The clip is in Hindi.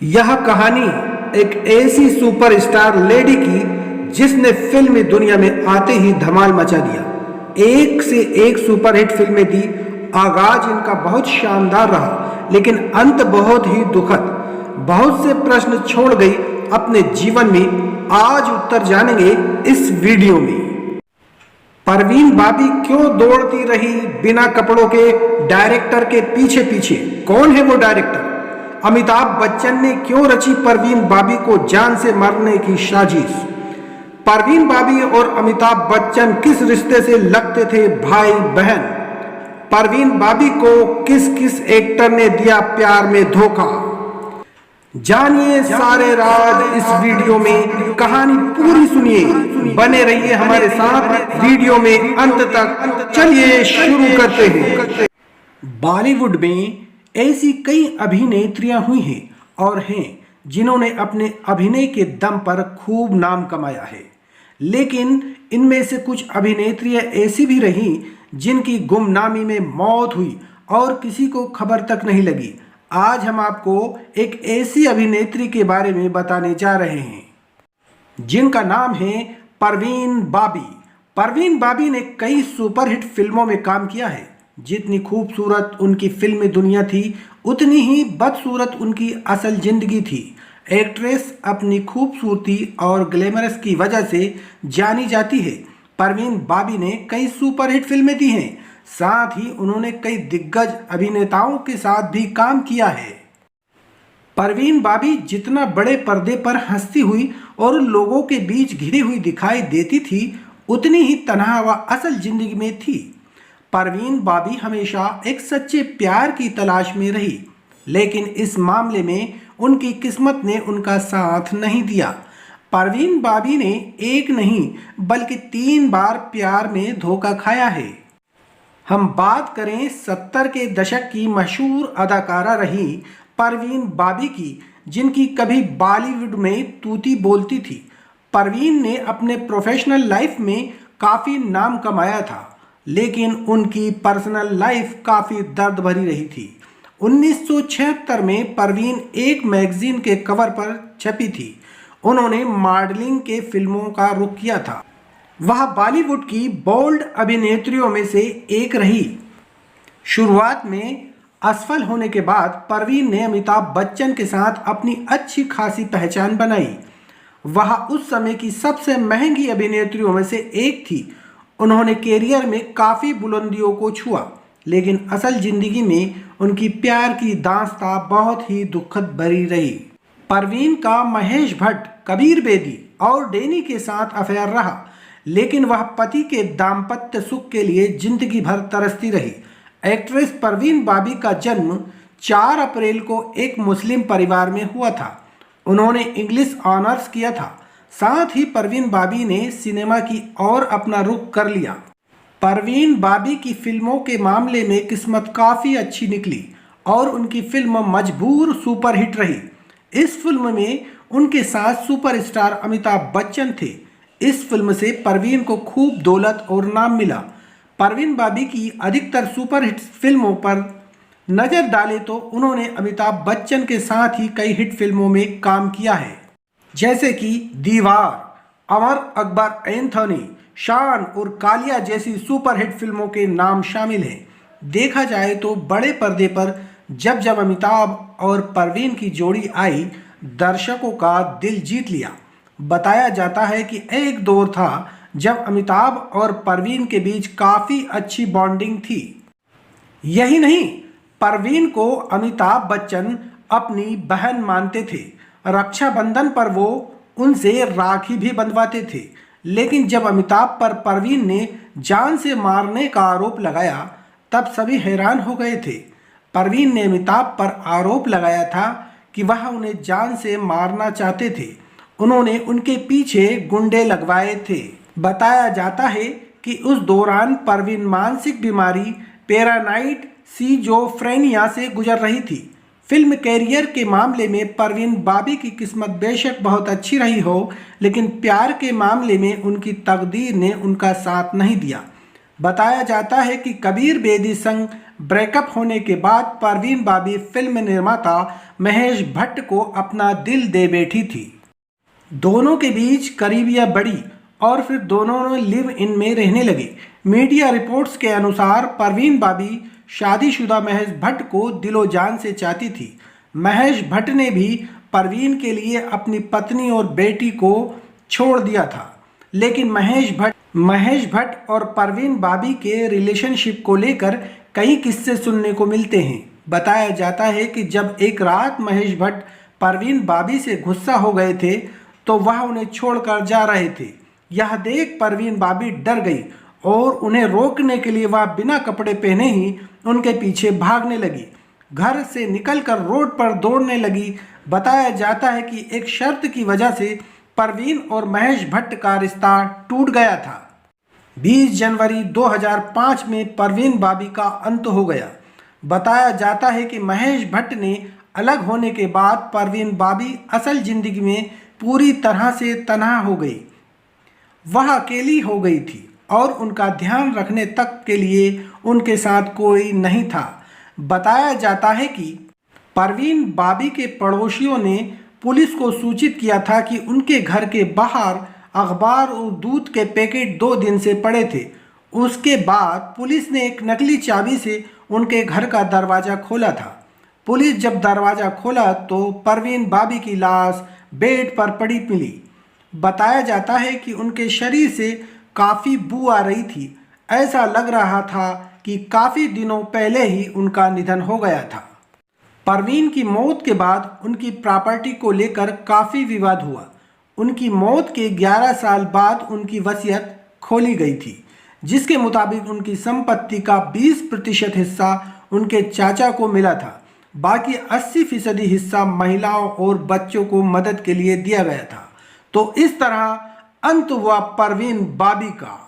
यह कहानी एक ऐसी सुपरस्टार लेडी की जिसने फिल्मी दुनिया में आते ही धमाल मचा दिया। एक से एक सुपरहिट फिल्में दी। आगाज इनका बहुत शानदार रहा, लेकिन अंत बहुत ही दुखद। बहुत से प्रश्न छोड़ गई अपने जीवन में। आज उत्तर जानेंगे इस वीडियो में। परवीन बाबी क्यों दौड़ती रही बिना कपड़ों के डायरेक्टर के पीछे पीछे? कौन है वो डायरेक्टर? अमिताभ बच्चन ने क्यों रची परवीन बाबी को जान से मारने की साजिश? परवीन बाबी और अमिताभ बच्चन किस रिश्ते से लगते थे भाई बहन? परवीन बाबी को किस किस एक्टर ने दिया प्यार में धोखा? जानिए सारे राज इस वीडियो में। कहानी पूरी सुनिए, बने रहिए हमारे साथ वीडियो में अंत तक। चलिए शुरू करते हैं। बॉलीवुड में ऐसी कई अभिनेत्रियां हुई हैं और हैं जिन्होंने अपने अभिनय के दम पर खूब नाम कमाया है, लेकिन इनमें से कुछ अभिनेत्रियां ऐसी भी रहीं जिनकी गुमनामी में मौत हुई और किसी को खबर तक नहीं लगी। आज हम आपको एक ऐसी अभिनेत्री के बारे में बताने जा रहे हैं जिनका नाम है परवीन बाबी। परवीन बाबी ने कई सुपरहिट फिल्मों में काम किया है। जितनी खूबसूरत उनकी फिल्मी दुनिया थी, उतनी ही बदसूरत उनकी असल जिंदगी थी। एक्ट्रेस अपनी खूबसूरती और ग्लैमरस की वजह से जानी जाती है। परवीन बाबी ने कई सुपरहिट फिल्में दी हैं, साथ ही उन्होंने कई दिग्गज अभिनेताओं के साथ भी काम किया है। परवीन बाबी जितना बड़े पर्दे पर हंसती हुई और लोगों के बीच घिरी हुई दिखाई देती थी, उतनी ही तन्हा व असल जिंदगी में थी। परवीन बाबी हमेशा एक सच्चे प्यार की तलाश में रही, लेकिन इस मामले में उनकी किस्मत ने उनका साथ नहीं दिया। परवीन बाबी ने एक नहीं बल्कि 3 बार प्यार में धोखा खाया है। हम बात करें 70 के दशक की मशहूर अदाकारा रही परवीन बाबी की, जिनकी कभी बॉलीवुड में तूती बोलती थी। परवीन ने अपने प्रोफेशनल लाइफ में काफ़ी नाम कमाया था, लेकिन उनकी पर्सनल लाइफ काफ़ी दर्द भरी रही थी। 1976 में परवीन एक मैगजीन के कवर पर छपी थी। उन्होंने मॉडलिंग के फिल्मों का रुख किया था। वह बॉलीवुड की बोल्ड अभिनेत्रियों में से एक रही। शुरुआत में असफल होने के बाद परवीन ने अमिताभ बच्चन के साथ अपनी अच्छी खासी पहचान बनाई। वह उस समय की सबसे महंगी अभिनेत्रियों में से एक थी। उन्होंने कैरियर में काफ़ी बुलंदियों को छुआ, लेकिन असल जिंदगी में उनकी प्यार की दास्तां बहुत ही दुखद भरी रही। परवीन का महेश भट्ट, कबीर बेदी और डैनी के साथ अफेयर रहा, लेकिन वह पति के दाम्पत्य सुख के लिए जिंदगी भर तरसती रही। एक्ट्रेस परवीन बाबी का जन्म 4 अप्रैल को एक मुस्लिम परिवार में हुआ था। उन्होंने इंग्लिश ऑनर्स किया था। साथ ही परवीन बाबी ने सिनेमा की ओर अपना रुख कर लिया। परवीन बाबी की फिल्मों के मामले में किस्मत काफ़ी अच्छी निकली और उनकी फिल्म मजबूर सुपरहिट रही। इस फिल्म में उनके साथ सुपरस्टार अमिताभ बच्चन थे। इस फिल्म से परवीन को खूब दौलत और नाम मिला। परवीन बाबी की अधिकतर सुपरहिट फिल्मों पर नज़र डालें तो उन्होंने अमिताभ बच्चन के साथ ही कई हिट फिल्मों में काम किया है, जैसे कि दीवार, अमर अकबर एंथोनी, शान और कालिया जैसी सुपरहिट फिल्मों के नाम शामिल हैं। देखा जाए तो बड़े पर्दे पर जब जब अमिताभ और परवीन की जोड़ी आई, दर्शकों का दिल जीत लिया। बताया जाता है कि एक दौर था जब अमिताभ और परवीन के बीच काफ़ी अच्छी बॉन्डिंग थी। यही नहीं, परवीन को अमिताभ बच्चन अपनी बहन मानते थे। रक्षाबंधन पर वो उनसे राखी भी बंधवाते थे, लेकिन जब अमिताभ पर परवीन ने जान से मारने का आरोप लगाया, तब सभी हैरान हो गए थे। परवीन ने अमिताभ पर आरोप लगाया था कि वह उन्हें जान से मारना चाहते थे। उन्होंने उनके पीछे गुंडे लगवाए थे। बताया जाता है कि उस दौरान परवीन मानसिक बीमारी पैरानाइड सिजोफ्रेनिया से गुजर रही थी। फिल्म कैरियर के मामले में परवीन बाबी की किस्मत बेशक बहुत अच्छी रही हो, लेकिन प्यार के मामले में उनकी तकदीर ने उनका साथ नहीं दिया। बताया जाता है कि कबीर बेदी संग ब्रेकअप होने के बाद परवीन बाबी फिल्म निर्माता महेश भट्ट को अपना दिल दे बैठी थी। दोनों के बीच करीबियां बढ़ी और फिर दोनों ने लिव इन में रहने लगे। मीडिया रिपोर्ट्स के अनुसार परवीन बाबी शादीशुदा महेश भट्ट को दिलो जान से चाहती थी। महेश भट्ट ने भी परवीन के लिए अपनी पत्नी और बेटी को छोड़ दिया था, लेकिन महेश भट्ट और परवीन बाबी के रिलेशनशिप को लेकर कई किस्से सुनने को मिलते हैं। बताया जाता है कि जब एक रात महेश भट्ट परवीन बाबी से गुस्सा हो गए थे तो वह उन्हें छोड़कर जा रहे थे। यह देख परवीन बाबी डर गई और उन्हें रोकने के लिए वह बिना कपड़े पहने ही उनके पीछे भागने लगी। घर से निकलकर रोड पर दौड़ने लगी। बताया जाता है कि एक शर्त की वजह से परवीन और महेश भट्ट का रिश्ता टूट गया था। 20 जनवरी 2005 में परवीन बाबी का अंत हो गया। बताया जाता है कि महेश भट्ट ने अलग होने के बाद परवीन बाबी असल जिंदगी में पूरी तरह से तन्हा हो गई। वह अकेली हो गई थी और उनका ध्यान रखने तक के लिए उनके साथ कोई नहीं था। बताया जाता है कि परवीन बाबी के पड़ोसियों ने पुलिस को सूचित किया था कि उनके घर के बाहर अखबार और दूध के पैकेट 2 दिन से पड़े थे। उसके बाद पुलिस ने एक नकली चाबी से उनके घर का दरवाज़ा खोला था। पुलिस जब दरवाज़ा खोला तो परवीन बाबी की लाश बेड पर पड़ी मिली। बताया जाता है कि उनके शरीर से काफ़ी बू आ रही थी। ऐसा लग रहा था कि काफ़ी दिनों पहले ही उनका निधन हो गया था। परवीन की मौत के बाद उनकी प्रॉपर्टी को लेकर काफ़ी विवाद हुआ। उनकी मौत के 11 साल बाद उनकी वसीयत खोली गई थी, जिसके मुताबिक उनकी संपत्ति का 20% हिस्सा उनके चाचा को मिला था। बाकी 80% हिस्सा महिलाओं और बच्चों को मदद के लिए दिया गया था। तो इस तरह अंत हुआ परवीन बाबी का।